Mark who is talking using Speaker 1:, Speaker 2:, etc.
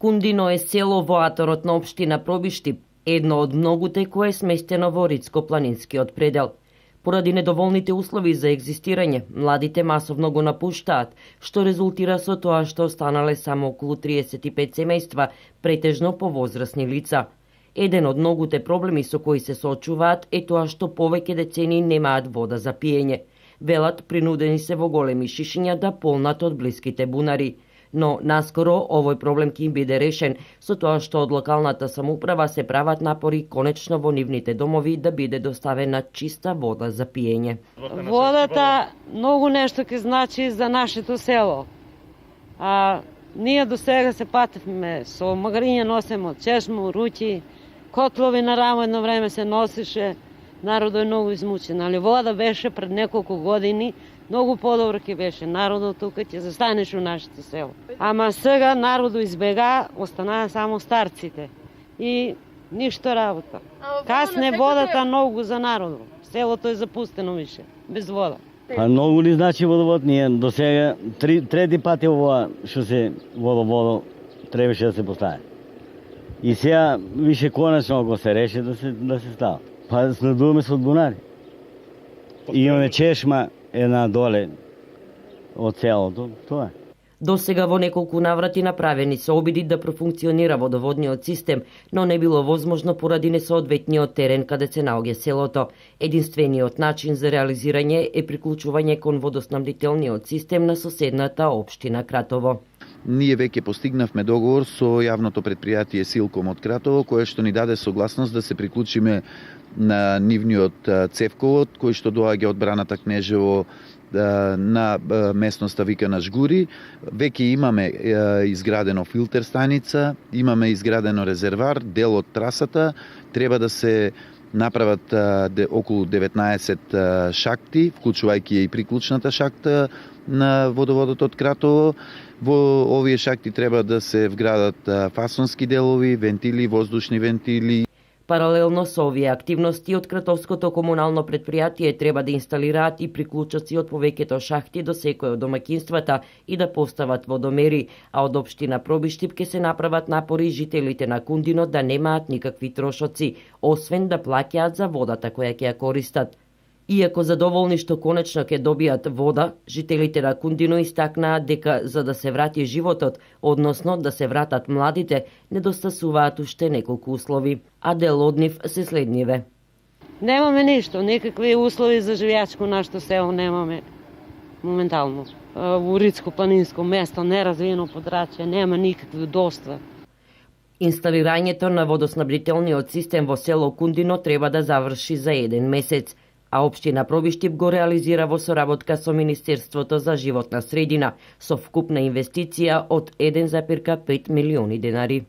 Speaker 1: Кундино е село во аторот на општина Пробиштип, едно од многуте кое е сместено во Рицко-планинскиот предел. Поради недоволните услови за екзистирање, младите масовно го напуштаат, што резултира со тоа што останале само околу 35 семејства, претежно повозрасни лица. Еден од многуте проблеми со кои се соочуваат е тоа што повеќе децени немаат вода за пиење. Велат, принудени се во големи шишиња да полнат од блиските бунари. Но наскоро овој проблем ќе им биде решен со тоа што од локалната самоуправа се прават напори конечно во нивните домови да биде доставена чиста вода за пиење.
Speaker 2: Водата многу нешто ќе значи за нашето село. Ние до сега се патевме со магариња, носеме од чешмо, руќи, котлови на рамо едно време се носеше. Народот е многу измучен, али вода беше пред неколку години, многу подобро ќе беше. Народот тука ќе застанеш у нашето село. Ама сега народот избега, останаа само старците. И ништо работа. Касне водата многу за народот. Селото е запустено више, без вода.
Speaker 3: Многу ли значи водовод? Ние до сега трети пати ова што се водоводо требаше да се постави. И сега више конечно ако се реши да се става. Снадуваме со бунари. Имаме чешма една доле од селото, тоа е.
Speaker 1: До сега во неколку наврати направени се обиди да профункционира водоводниот систем, но не било возможно поради несоодветниот терен каде се наоѓа селото. Единствениот начин за реализирање е приклучување кон водоснабдителниот систем на соседната општина Кратово.
Speaker 4: Ние веќе постигнавме договор со јавното предпријатие Силком од Кратово, кое што ни даде согласност да се приклучиме на нивниот цевковод, кој што доаѓа од Браната Кнежево на местноста викана Жгури. Веќе имаме изградено филтер станица, имаме изградено резервар, дел од трасата, треба да се направат околу 19 шахти, вклучувајќи и приклучната шахта на водоводот од Кратово. Во овие шахти треба да се вградат фасонски делови, вентили, воздушни вентили.
Speaker 1: Паралелно со овие активности од Кратовското комунално предпријатие треба да инсталираат и приклучоци од повеќето шахти до секој од домаќинствата и да постават водомери, а од општина Пробиштип ќе се направат напори жителите на Кундино да немаат никакви трошоци, освен да плаќаат за водата која ќе ја користат. Иако задоволни што конечно ќе добијат вода, жителите на Кундино истакнаат дека за да се врати животот, односно да се вратат младите, недостасуваат уште неколку услови, а дел од нив се следниве.
Speaker 2: Немаме ништо, никакви услови за живеачко нашето село немаме моментално. Во Рицко-планинско место, неразвиено подрачје, нема никакви удобства.
Speaker 1: Инсталирањето на водоснабдителниот систем во село Кундино треба да заврши за 1 месец, а општина Пробиштип го реализира во соработка со Министерството за животна средина со вкупна инвестиција од 1,5 милиони денари.